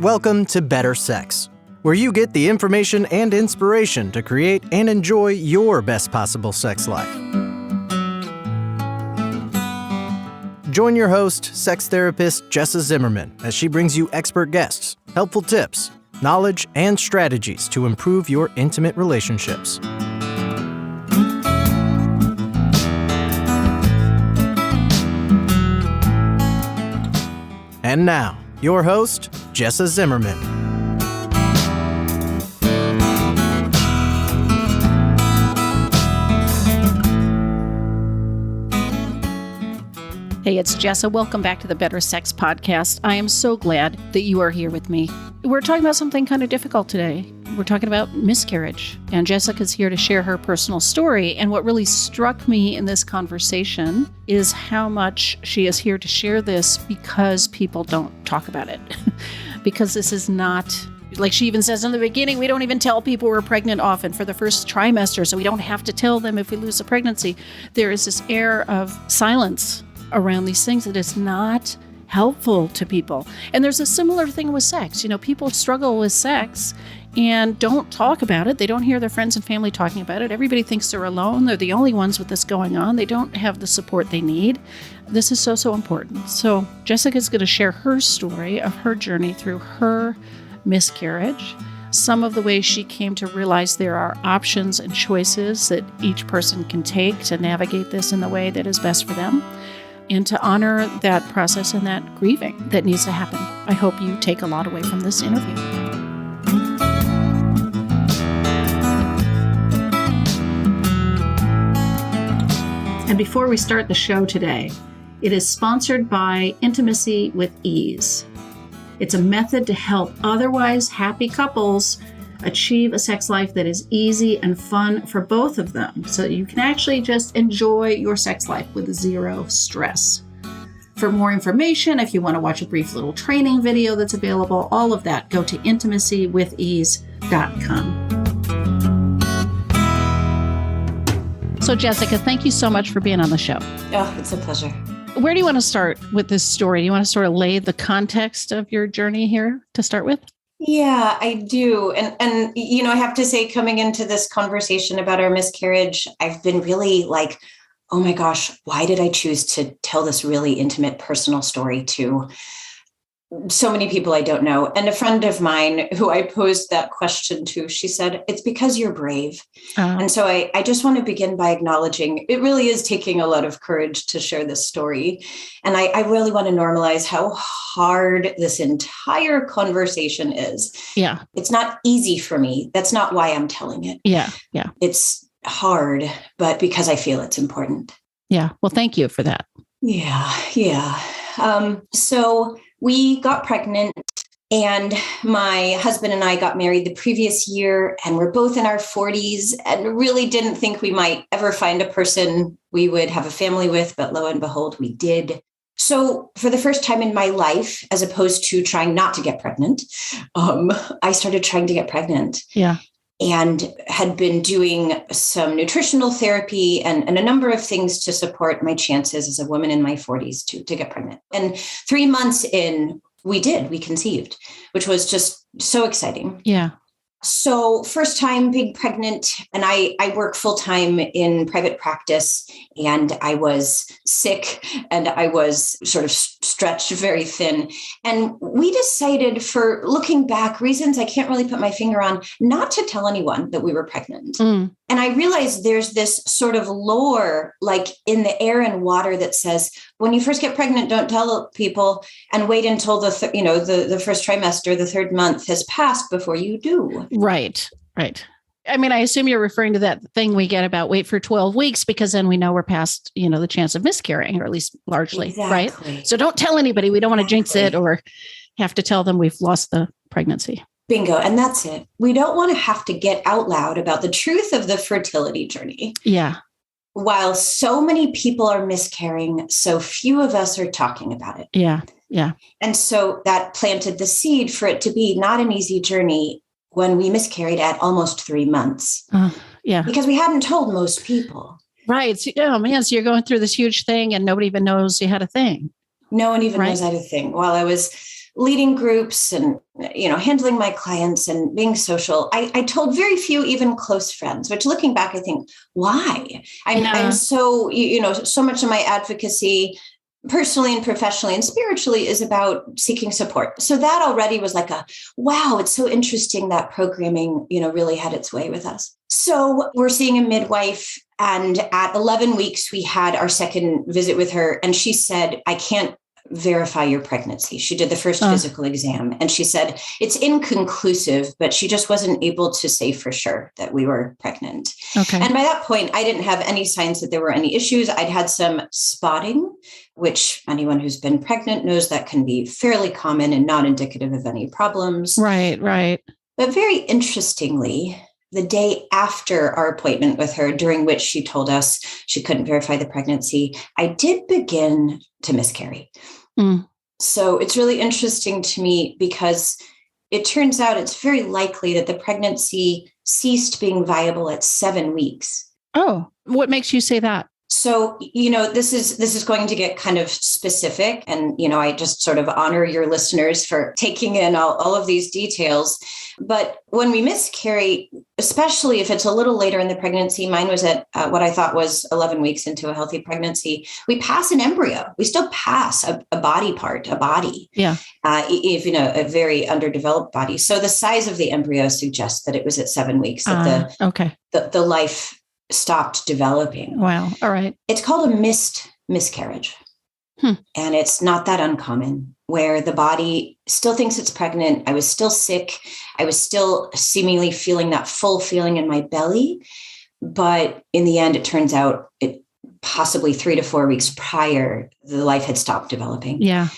Welcome to Better Sex, where you get the information and inspiration to create and enjoy your best possible sex life. Join your host, sex therapist Jessa Zimmerman, as she brings you expert guests, helpful tips, knowledge, and strategies to improve your intimate relationships. And now, your host, Jessa Zimmerman. Hey, it's Jessa. Welcome back to the Better Sex Podcast. I am so glad that you are here with me. We're talking about something kind of difficult today. We're talking about miscarriage, and Jessica's here to share her personal story. And what really struck me in this conversation is how much she is here to share this because people don't talk about it. Because this is not, like she even says in the beginning, we don't even tell people we're pregnant often for the first trimester, so we don't have to tell them if we lose a pregnancy. There is this air of silence around these things that is not helpful to people. And there's a similar thing with sex. You know, people struggle with sex and don't talk about it. They don't hear their friends and family talking about it. Everybody thinks they're alone. They're the only ones with this going on. They don't have the support they need. This is so important. So Jessica's going to share her story of her journey through her miscarriage, some of the ways she came to realize there are options and choices that each person can take to navigate this in the way that is best for them, and to honor that process and that grieving that needs to happen. I hope you take a lot away from this interview. And before we start the show today, it is sponsored by Intimacy with Ease. It's a method to help otherwise happy couples achieve a sex life that is easy and fun for both of them, so that you can actually just enjoy your sex life with zero stress. For more information, if you want to watch a brief little training video that's available, all of that, go to intimacywithease.com. So Jessica, thank you so much for being on the show. Oh, it's a pleasure. Where do you want to start with this story? Do you want to sort of lay the context of your journey here to start with? Yeah, I do. And you know, I have to say, coming into this conversation about our miscarriage, I've been really like, oh my gosh, why did I choose to tell this really intimate personal story to so many people I don't know? And a friend of mine who I posed that question to, she said, it's because you're brave. And so I just want to begin by acknowledging it really is taking a lot of courage to share this story. And I really want to normalize how hard this entire conversation is. Yeah. It's not easy for me. That's not why I'm telling it. Yeah. Yeah. It's hard, but because I feel it's important. Yeah. Well, thank you for that. Yeah. Yeah. So we got pregnant, and my husband and I got married the previous year, and we're both in our 40s and really didn't think we might ever find a person we would have a family with, but lo and behold, we did. So for the first time in my life, as opposed to trying not to get pregnant, I started trying to get pregnant. Yeah. And had been doing some nutritional therapy and a number of things to support my chances as a woman in my 40s to get pregnant. And 3 months in, we conceived, which was just so exciting. Yeah. So first time being pregnant, and I work full time in private practice, and I was sick and I was sort of stretched very thin. And we decided, for looking back, reasons I can't really put my finger on, not to tell anyone that we were pregnant. And I realized there's this sort of lore, like in the air and water, that says, when you first get pregnant, don't tell people and wait until the first trimester, the third month has passed before you do. Right. Right. I mean, I assume you're referring to that thing we get about wait for 12 weeks, because then we know we're past, the chance of miscarrying, or at least largely. Exactly. Right. So don't tell anybody. We don't want to jinx it or have to tell them we've lost the pregnancy. Bingo. And that's it. We don't want to have to get out loud about the truth of the fertility journey. Yeah. While so many people are miscarrying, so few of us are talking about it. Yeah. Yeah. And so that planted the seed for it to be not an easy journey when we miscarried at almost 3 months. Yeah. Because we hadn't told most people. Right. So, oh man, so you're going through this huge thing and nobody even knows you had a thing. No one even knows I had a thing. While I was leading groups and, handling my clients and being social, I told very few, even close friends, which looking back, I think, why? I'm so, so much of my advocacy personally and professionally and spiritually is about seeking support. So that already was like wow, it's so interesting that programming, really had its way with us. So we're seeing a midwife, and at 11 weeks, we had our second visit with her. And she said, I can't verify your pregnancy. She did the first physical exam, and she said it's inconclusive, but she just wasn't able to say for sure that we were pregnant. Okay. And by that point, I didn't have any signs that there were any issues. I'd had some spotting, which anyone who's been pregnant knows that can be fairly common and not indicative of any problems. Right. But very interestingly, the day after our appointment with her, during which she told us she couldn't verify the pregnancy, I did begin to miscarry. So it's really interesting to me because it turns out it's very likely that the pregnancy ceased being viable at 7 weeks. Oh, what makes you say that? So, this is going to get kind of specific, and, I just sort of honor your listeners for taking in all of these details. But when we miscarry, especially if it's a little later in the pregnancy, mine was at what I thought was 11 weeks into a healthy pregnancy, we pass an embryo. We still pass a body part, a body, even a very underdeveloped body. So the size of the embryo suggests that it was at 7 weeks that the life stopped developing. Wow. All right. It's called a missed miscarriage. And it's not that uncommon, where the body still thinks it's pregnant. I was still sick. I was still seemingly feeling that full feeling in my belly. But in the end, it turns out it possibly 3 to 4 weeks prior, the life had stopped developing. Yeah.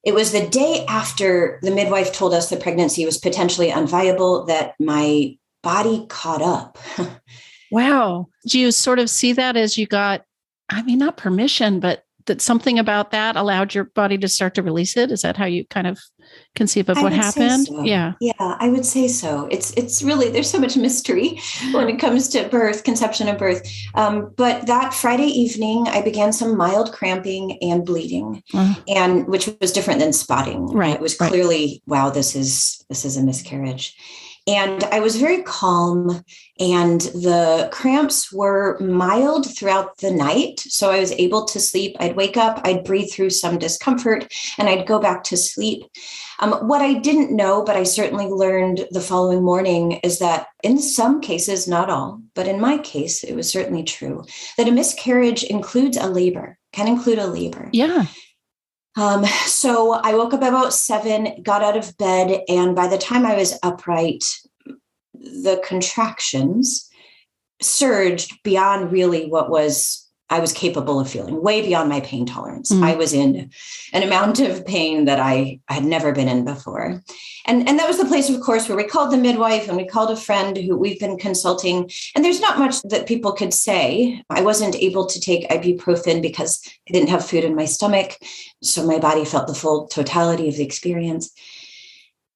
It was the day after the midwife told us the pregnancy was potentially unviable that my body caught up. Wow. Do you sort of see that as you got, not permission, but that something about that allowed your body to start to release it? Is that how you kind of conceive of what happened? So. Yeah, I would say so. It's really, there's so much mystery when it comes to birth, conception and birth. But that Friday evening, I began some mild cramping and bleeding, and which was different than spotting. Right. It was clearly, wow, this is a miscarriage. And I was very calm, and the cramps were mild throughout the night. So I was able to sleep. I'd wake up, I'd breathe through some discomfort, and I'd go back to sleep. What I didn't know, but I certainly learned the following morning, is that in some cases, not all, but in my case, it was certainly true, that a miscarriage includes a labor, can include a labor. Yeah. So I woke up about 7, got out of bed, and by the time I was upright, the contractions surged beyond really what I was capable of feeling, way beyond my pain tolerance. I was in an amount of pain that I had never been in before. And that was the place, of course, where we called the midwife and we called a friend who we've been consulting. And there's not much that people could say. I wasn't able to take ibuprofen because I didn't have food in my stomach. So my body felt the full totality of the experience.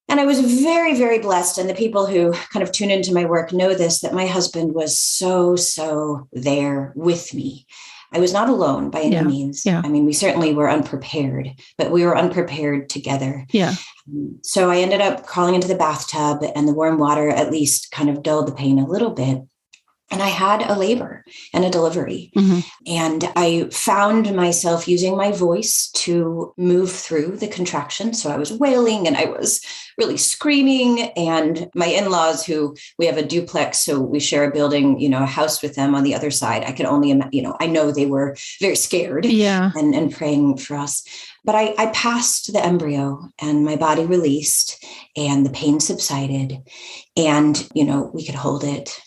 And I was very, very blessed. And the people who kind of tune into my work know this, that my husband was so there with me. I was not alone by any means. Yeah. We certainly were unprepared, but we were unprepared together. Yeah. So I ended up crawling into the bathtub, and the warm water at least kind of dulled the pain a little bit. And I had a labor and a delivery. And I found myself using my voice to move through the contraction. So I was wailing and I was really screaming. And my in-laws, who we have a duplex, so we share a building, a house with them on the other side. I could only, I know they were very scared and praying for us. But I passed the embryo and my body released and the pain subsided, and, we could hold it.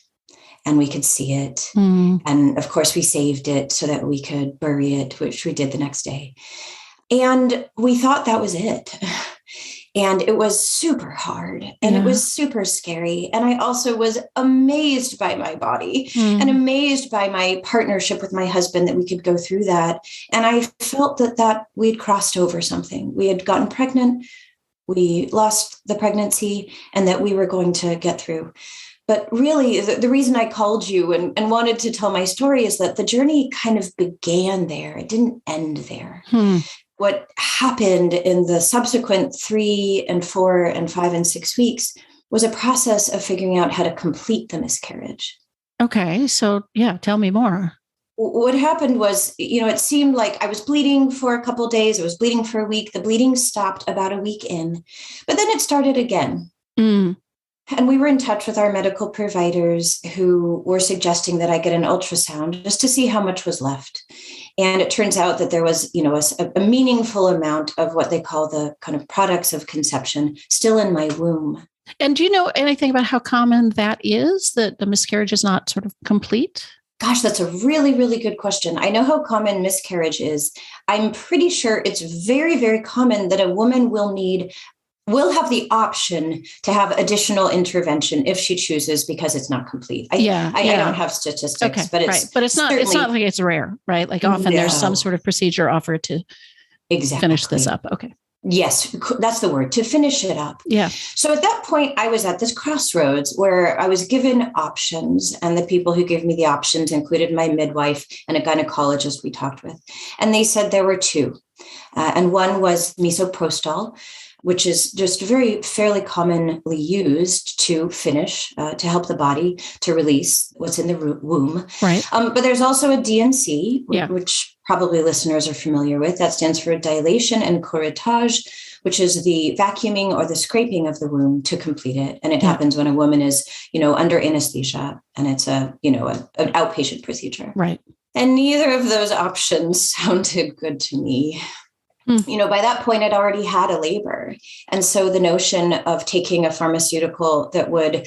And we could see it. And of course, we saved it so that we could bury it, which we did the next day. And we thought that was it. And it was super hard and it was super scary. And I also was amazed by my body and amazed by my partnership with my husband, that we could go through that. And I felt that we'd crossed over something. We had gotten pregnant, we lost the pregnancy, and that we were going to get through. But really, the reason I called you and wanted to tell my story is that the journey kind of began there. It didn't end there. what happened in the subsequent 3 and 4 and 5 and 6 weeks was a process of figuring out how to complete the miscarriage. Okay. So yeah, tell me more. What happened was, it seemed like I was bleeding for a couple of days. I was bleeding for a week. The bleeding stopped about a week in, but then it started again. Mm. And we were in touch with our medical providers who were suggesting that I get an ultrasound just to see how much was left. And it turns out that there was, a meaningful amount of what they call the kind of products of conception still in my womb. And do you know anything about how common that is, that the miscarriage is not sort of complete? Gosh, that's a really, really good question. I know how common miscarriage is. I'm pretty sure it's very, very common that a woman will have the option to have additional intervention if she chooses, because it's not complete. I don't have statistics, but it's not like it's rare, right? Like often there's some sort of procedure offered to finish this up. Okay. Yes, that's the word, to finish it up. Yeah. So at that point, I was at this crossroads where I was given options, and the people who gave me the options included my midwife and a gynecologist we talked with. And they said there were two. And one was misoprostol, which is just fairly commonly used to finish, to help the body to release what's in the womb. Right. But there's also a DNC, which probably listeners are familiar with. That stands for dilation and curettage, which is the vacuuming or the scraping of the womb to complete it. And it happens when a woman is, under anesthesia, and it's an outpatient procedure. Right. And neither of those options sounded good to me. By that point, I'd already had a labor. And so the notion of taking a pharmaceutical that would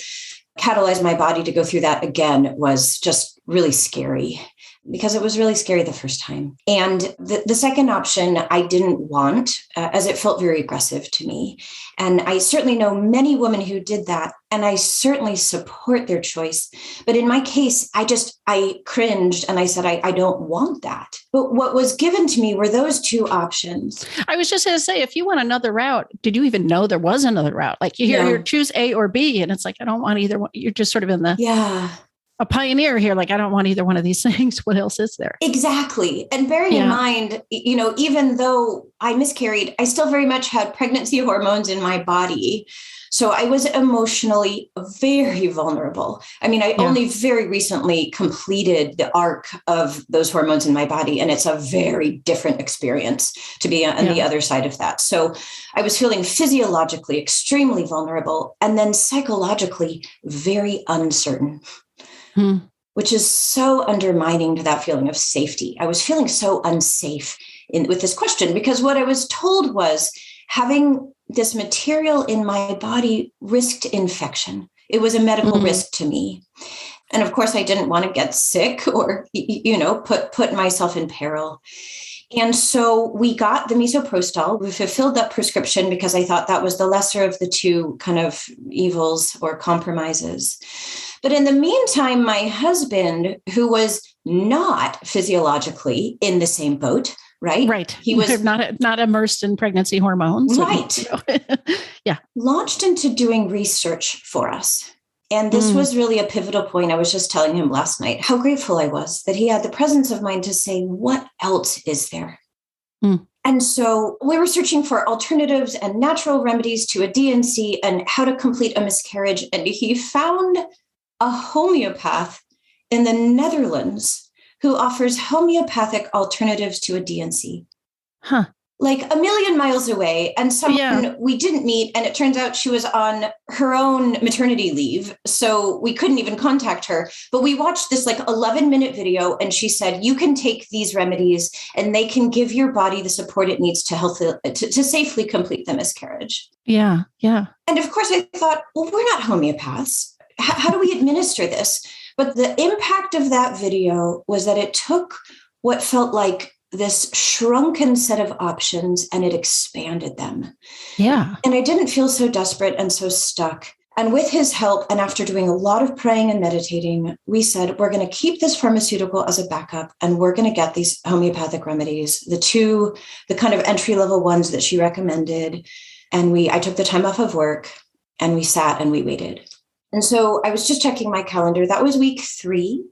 catalyze my body to go through that again was just really scary, because it was really scary the first time. And the second option I didn't want, as it felt very aggressive to me. And I certainly know many women who did that, and I certainly support their choice. But in my case, I cringed and I said, I don't want that. But what was given to me were those two options. I was just going to say, if you went another route, did you even know there was another route? Like you choose A or B, and it's like, I don't want either one. You're just sort of in a pioneer here. Like, I don't want either one of these things. What else is there? Exactly. And bearing in mind, even though I miscarried, I still very much had pregnancy hormones in my body. So I was emotionally very vulnerable. I mean, I only very recently completed the arc of those hormones in my body, and it's a very different experience to be on the other side of that. So I was feeling physiologically extremely vulnerable, and then psychologically very uncertain. Which is so undermining to that feeling of safety. I was feeling so unsafe with this question, because what I was told was having this material in my body risked infection. It was a medical risk to me. And of course, I didn't want to get sick or, put myself in peril. And so we got the misoprostol. We fulfilled that prescription because I thought that was the lesser of the two kind of evils or compromises. But in the meantime, my husband, who was not physiologically in the same boat, right? He was not immersed in pregnancy hormones. Right. Launched into doing research for us. And this was really a pivotal point. I was just telling him last night how grateful I was that he had the presence of mind to say, what else is there? And so we were searching for alternatives and natural remedies to a DNC and how to complete a miscarriage. And he found a homeopath in the Netherlands who offers homeopathic alternatives to a DNC. Like a million miles away, and someone we didn't meet. And it turns out she was on her own maternity leave. So we couldn't even contact her. But we watched this 11-minute video, and she said, you can take these remedies and they can give your body the support it needs to safely complete the miscarriage. Yeah. And of course I thought, well, we're not homeopaths. How do we administer this? But the impact of that video was that it took what felt like this shrunken set of options and it expanded them. Yeah. And I didn't feel so desperate and so stuck. And with his help, and after doing a lot of praying and meditating, we said, we're going to keep this pharmaceutical as a backup, and we're going to get these homeopathic remedies, the kind of entry-level ones that she recommended. And I took the time off of work, and we sat and we waited. And so I was just checking my calendar. That was week 3,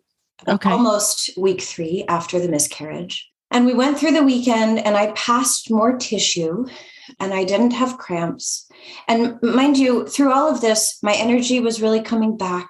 almost week 3 after the miscarriage. And we went through the weekend and I passed more tissue and I didn't have cramps. And mind you, through all of this, my energy was really coming back.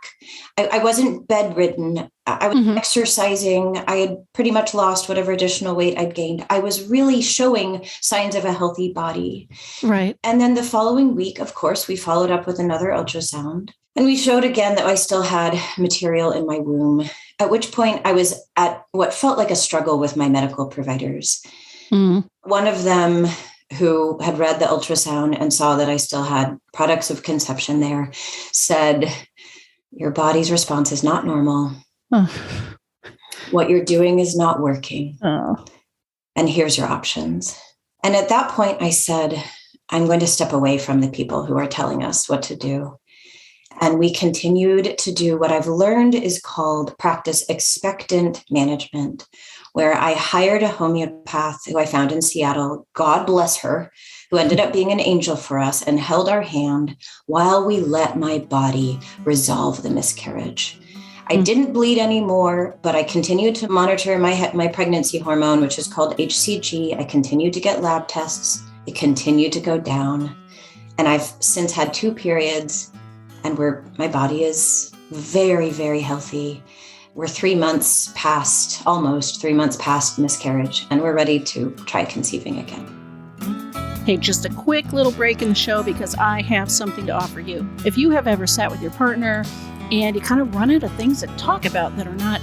I wasn't bedridden. I was exercising. I had pretty much lost whatever additional weight I'd gained. I was really showing signs of a healthy body. Right. And then the following week, of course, we followed up with another ultrasound. And we showed again that I still had material in my womb, at which point I was at what felt like a struggle with my medical providers. One of them, who had read the ultrasound and saw that I still had products of conception there, said, your body's response is not normal. What you're doing is not working. And here's your options. And at that point, I said, I'm going to step away from the people who are telling us what to do. And we continued to do what I've learned is called practice expectant management, where I hired a homeopath who I found in Seattle, God bless her, who ended up being an angel for us and held our hand while we let my body resolve the miscarriage. I didn't bleed anymore, but I continued to monitor my pregnancy hormone, which is called HCG. I continued to get lab tests. It continued to go down. And I've since had 2 periods. And my body is very, very healthy. We're almost 3 months past miscarriage, and we're ready to try conceiving again. Hey, just a quick little break in the show because I have something to offer you. If you have ever sat with your partner and you kind of run out of things to talk about that are not,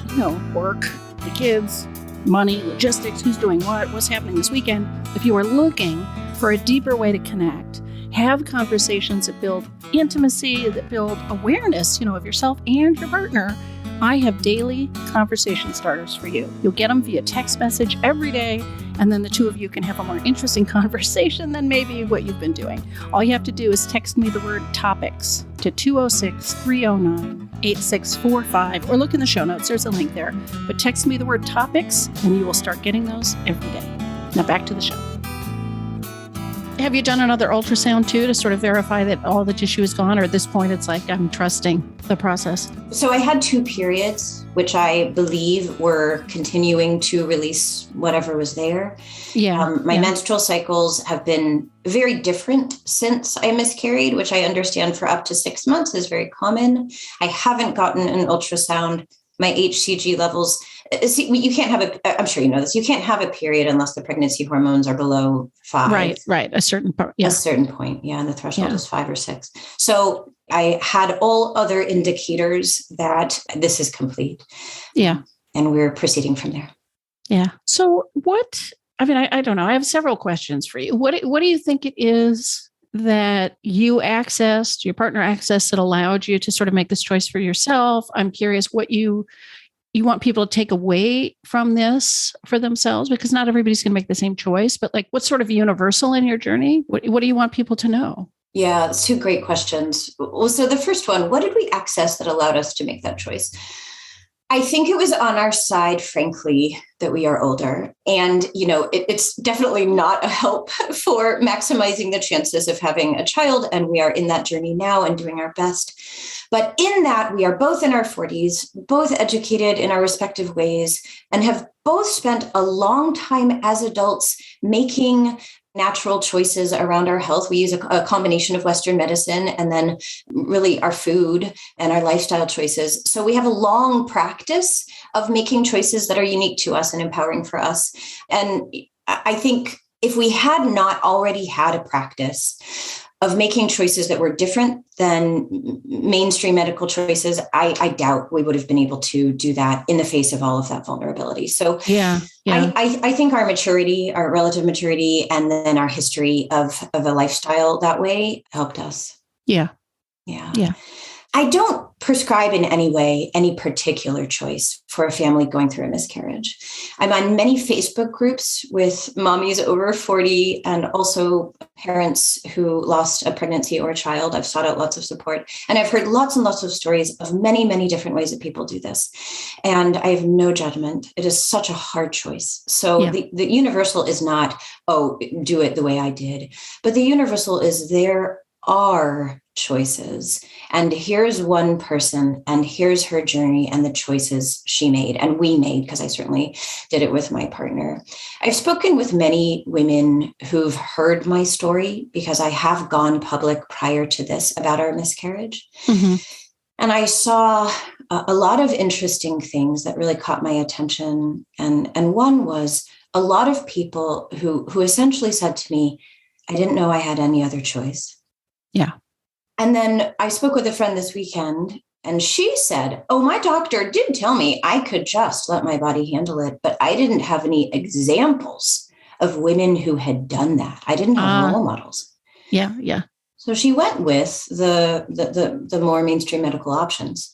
work, the kids, money, logistics, who's doing what's happening this weekend, if you are looking for a deeper way to connect, have conversations that build intimacy, that build awareness, of yourself and your partner, I have daily conversation starters for you. You'll get them via text message every day, and then the two of you can have a more interesting conversation than maybe what you've been doing. All you have to do is text me the word topics to 206-309-8645, or look in the show notes. There's a link there. But text me the word topics, and you will start getting those every day. Now back to the show. Have you done another ultrasound too to sort of verify that all the tissue is gone? Or at this point, it's like I'm trusting the process? So I had 2 periods, which I believe were continuing to release whatever was there. My menstrual cycles have been very different since I miscarried, which I understand for up to 6 months is very common. I haven't gotten an ultrasound. My HCG levels, you can't have I'm sure you know this, you can't have a period unless the pregnancy hormones are below 5. Right. A certain point. Yeah. A certain point. Yeah. And the threshold is 5 or 6. So I had all other indicators that this is complete. Yeah. And we're proceeding from there. Yeah. So I don't know. I have several questions for you. What do you think it is that you accessed, your partner accessed, that allowed you to sort of make this choice for yourself? I'm curious what you want people to take away from this for themselves, because not everybody's going to make the same choice, but like what's sort of universal in your journey? What do you want people to know? Yeah, it's 2 great questions. Well, so the first one, what did we access that allowed us to make that choice? I think it was on our side, frankly, that we are older. And, it's definitely not a help for maximizing the chances of having a child. And we are in that journey now and doing our best. But in that, we are both in our 40s, both educated in our respective ways, and have both spent a long time as adults making natural choices around our health. We use a combination of Western medicine and then really our food and our lifestyle choices. So we have a long practice of making choices that are unique to us and empowering for us. And I think if we had not already had a practice of making choices that were different than mainstream medical choices, I doubt we would have been able to do that in the face of all of that vulnerability. So I think our maturity, our relative maturity, and then our history of a lifestyle that way helped us. Yeah. I don't prescribe in any way any particular choice for a family going through a miscarriage. I'm on many Facebook groups with mommies over 40 and also parents who lost a pregnancy or a child. I've sought out lots of support, and I've heard lots and lots of stories of many, many different ways that people do this. And I have no judgment. It is such a hard choice. So the universal is not, do it the way I did, but the universal is there are choices. And here's one person, and here's her journey and the choices she made and we made, because I certainly did it with my partner. I've spoken with many women who've heard my story because I have gone public prior to this about our miscarriage. Mm-hmm. And I saw a lot of interesting things that really caught my attention. And one was a lot of people who essentially said to me, I didn't know I had any other choice. Yeah. And then I spoke with a friend this weekend, and she said, oh, my doctor did tell me I could just let my body handle it, but I didn't have any examples of women who had done that. I didn't have role models. Yeah. Yeah. So she went with the more mainstream medical options.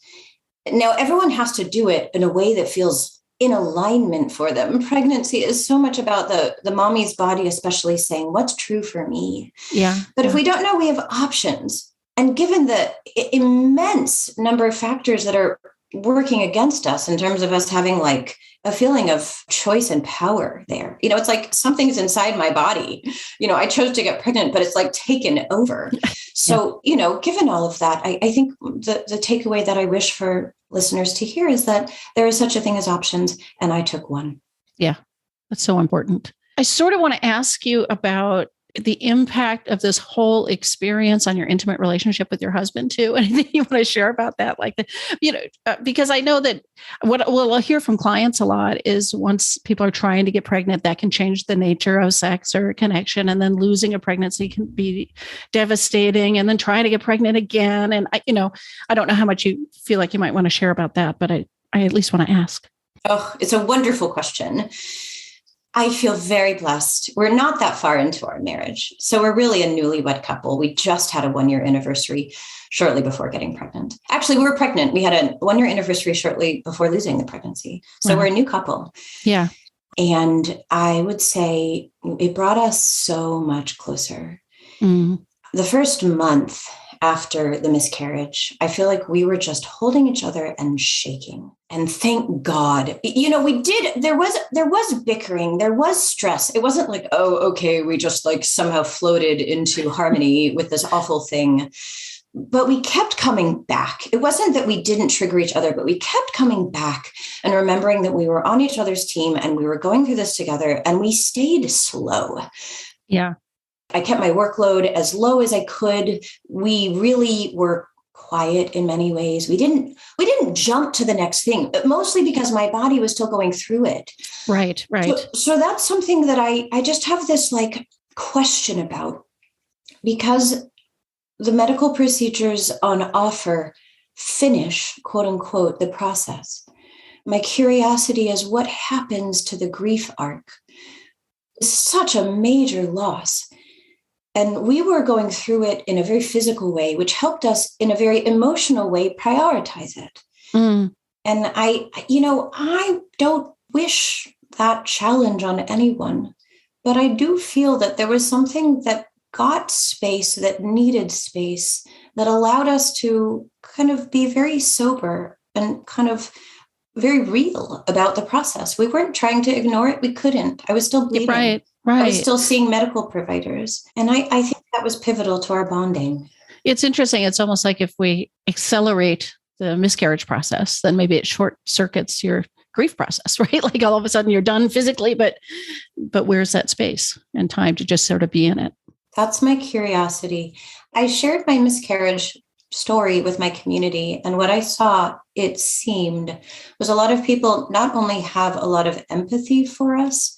Now, everyone has to do it in a way that feels in alignment for them. Pregnancy is so much about the mommy's body, especially saying what's true for me. Yeah. But if we don't know we have options, and given the immense number of factors that are working against us in terms of us having like a feeling of choice and power there, it's like something's inside my body. I chose to get pregnant, but it's like taken over. So, given all of that, I think the takeaway that I wish for listeners to hear is that there is such a thing as options, and I took one. Yeah, that's so important. I sort of want to ask you about the impact of this whole experience on your intimate relationship with your husband too. Anything you want to share about that? Because I know that what I'll hear from clients a lot is once people are trying to get pregnant, that can change the nature of sex or connection. And then losing a pregnancy can be devastating, and then trying to get pregnant again. And I don't know how much you feel like you might want to share about that, but I at least want to ask. Oh, it's a wonderful question. I feel very blessed. We're not that far into our marriage. So we're really a newlywed couple. We just had a 1-year anniversary shortly before getting pregnant. Actually, we were pregnant. We had a 1-year anniversary shortly before losing the pregnancy. So we're a new couple. Yeah. And I would say it brought us so much closer. Mm. The first month after the miscarriage, I feel like we were just holding each other and shaking. And thank God, there was bickering, there was stress. It wasn't like, oh, okay, we just like somehow floated into harmony with this awful thing. But we kept coming back. It wasn't that we didn't trigger each other, but we kept coming back and remembering that we were on each other's team and we were going through this together, and we stayed slow. Yeah. I kept my workload as low as I could. We really were quiet in many ways. We didn't jump to the next thing, but mostly because my body was still going through it. Right. So that's something that I just have this like question about, because the medical procedures on offer finish, quote unquote, the process. My curiosity is what happens to the grief arc. It's such a major loss. And we were going through it in a very physical way, which helped us in a very emotional way prioritize it. Mm. And I don't wish that challenge on anyone, but I do feel that there was something that got space, that needed space, that allowed us to kind of be very sober and kind of very real about the process. We weren't trying to ignore it. We couldn't. I was still bleeding. Right. I was still seeing medical providers. And I think that was pivotal to our bonding. It's interesting. It's almost like if we accelerate the miscarriage process, then maybe it short circuits your grief process, right? Like all of a sudden you're done physically, but where's that space and time to just sort of be in it? That's my curiosity. I shared my miscarriage story with my community. And what I saw, it seemed, was a lot of people not only have a lot of empathy for us,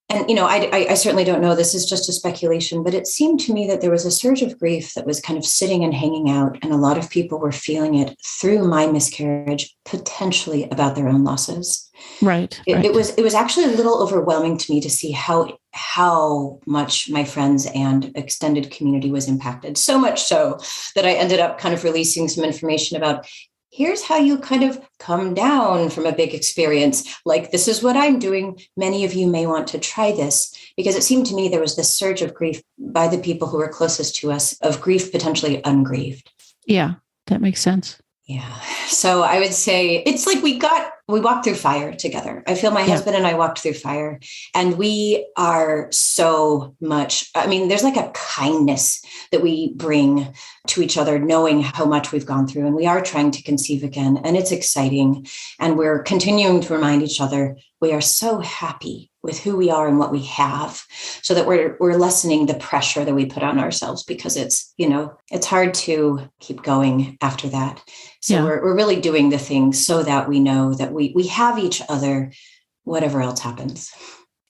and, I certainly don't know, this is just a speculation, but it seemed to me that there was a surge of grief that was kind of sitting and hanging out. And a lot of people were feeling it through my miscarriage, potentially about their own losses. Right. It was actually a little overwhelming to me to see how much my friends and extended community was impacted. So much so that I ended up kind of releasing some information about, here's how you kind of come down from a big experience. Like, this is what I'm doing. Many of you may want to try this, because it seemed to me there was this surge of grief by the people who were closest to us, of grief potentially ungrieved. Yeah, that makes sense. Yeah. So I would say it's like we walked through fire together. I feel my husband and I walked through fire, and we are so much, I mean, there's like a kindness that we bring to each other, knowing how much we've gone through, and we are trying to conceive again, and it's exciting. And we're continuing to remind each other we are so happy with who we are and what we have, so that we're lessening the pressure that we put on ourselves, because it's, it's hard to keep going after that. So we're really doing the things so that we know that we have each other, whatever else happens.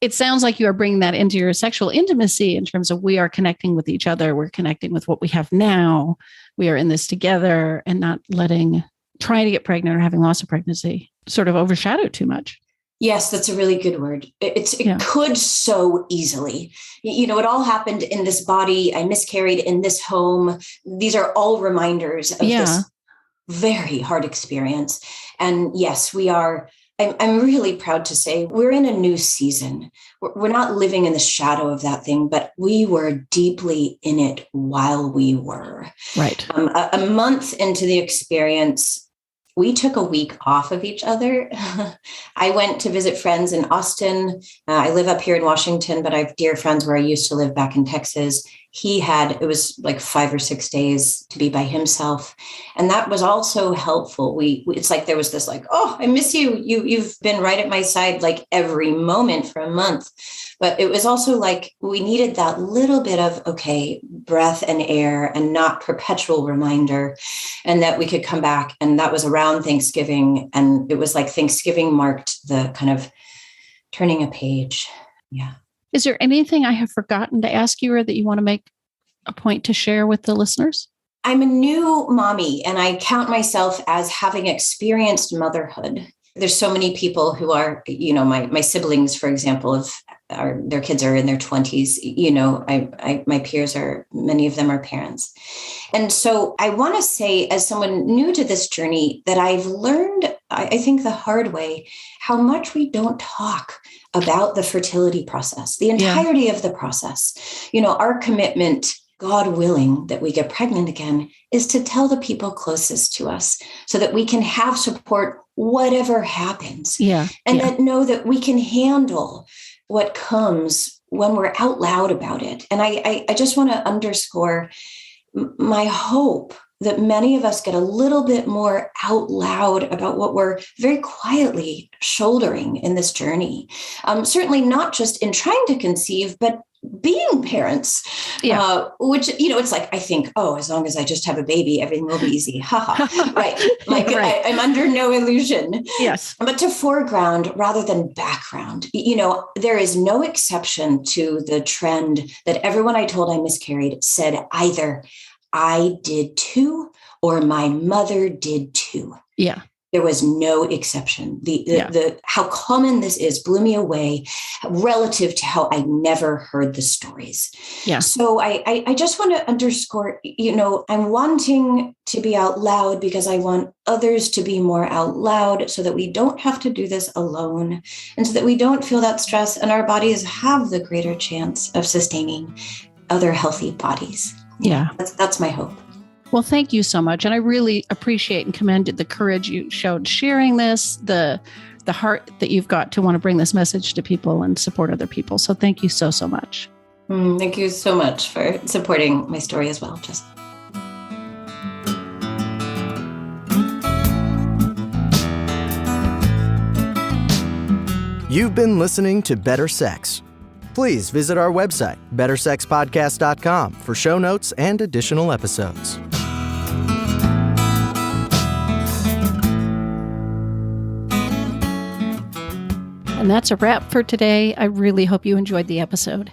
It sounds like you are bringing that into your sexual intimacy in terms of we are connecting with each other. We're connecting with what we have now. We are in this together, and not letting trying to get pregnant or having loss of pregnancy sort of overshadow too much. Yes, that's a really good word. It could so easily. It all happened in this body. I miscarried in this home. These are all reminders of this very hard experience. And yes, we are. I'm really proud to say we're in a new season. We're not living in the shadow of that thing, but we were deeply in it while we were. Right. A month into the experience, we took a week off of each other. I went to visit friends in Austin. I live up here in Washington, but I have dear friends where I used to live back in Texas. It was like 5 or 6 days to be by himself. And that was also helpful. It's like there was this like, oh, I miss you. You've been right at my side like every moment for a month. But it was also like we needed that little bit of, okay, breath and air, and not perpetual reminder, and that we could come back. And that was around Thanksgiving. And it was like Thanksgiving marked the kind of turning a page. Yeah. Is there anything I have forgotten to ask you, or that you want to make a point to share with the listeners? I'm a new mommy, and I count myself as having experienced motherhood. There's so many people who are, my siblings, for example, their kids are in their 20s. My peers many of them are parents. And so I want to say, as someone new to this journey, that I've learned, I think the hard way, how much we don't talk about the fertility process, the entirety of the process. Our commitment, God willing, that we get pregnant again, is to tell the people closest to us so that we can have support whatever happens. And that know that we can handle what comes when we're out loud about it. And I just want to underscore my hope that many of us get a little bit more out loud about what we're very quietly shouldering in this journey. Certainly not just in trying to conceive, but being parents, which, it's like, I think, as long as I just have a baby, everything will be easy. Right. Like right. I'm under no illusion. Yes. But to foreground rather than background, there is no exception to the trend that everyone I told I miscarried said either I did too, or my mother did too. Yeah. There was no exception. The how common this is blew me away relative to how I never heard the stories. Yeah. So I just want to underscore, I'm wanting to be out loud because I want others to be more out loud, so that we don't have to do this alone, and so that we don't feel that stress, and our bodies have the greater chance of sustaining other healthy bodies. Yeah. That's my hope. Well, thank you so much. And I really appreciate and commend the courage you showed sharing this, the heart that you've got to want to bring this message to people and support other people. So thank you so, so much. Thank you so much for supporting my story as well, Jess. You've been listening to Better Sex. Please visit our website, bettersexpodcast.com, for show notes and additional episodes. And that's a wrap for today. I really hope you enjoyed the episode.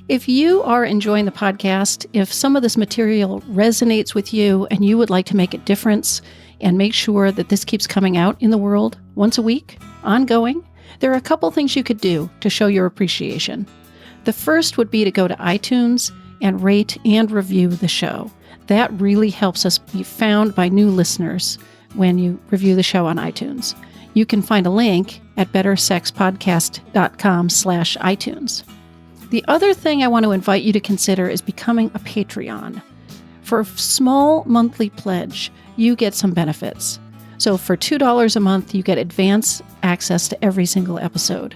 If you are enjoying the podcast, if some of this material resonates with you and you would like to make a difference and make sure that this keeps coming out in the world once a week, ongoing, there are a couple things you could do to show your appreciation. The first would be to go to iTunes and rate and review the show. That really helps us be found by new listeners when you review the show on iTunes. You can find a link at bettersexpodcast.com/iTunes. The other thing I want to invite you to consider is becoming a Patreon. For a small monthly pledge, you get some benefits. So for $2 a month, you get advance access to every single episode.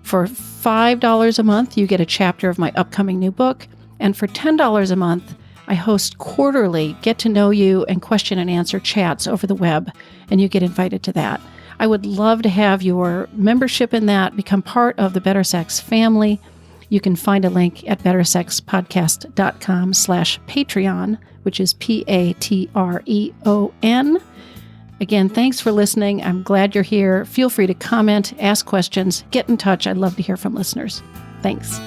For $5 a month, you get a chapter of my upcoming new book. And for $10 a month, I host quarterly get-to-know-you and question-and-answer chats over the web, and you get invited to that. I would love to have your membership in that, become part of the Better Sex family. You can find a link at bettersexpodcast.com/Patreon, which is Patreon. Again, thanks for listening. I'm glad you're here. Feel free to comment, ask questions, get in touch. I'd love to hear from listeners. Thanks.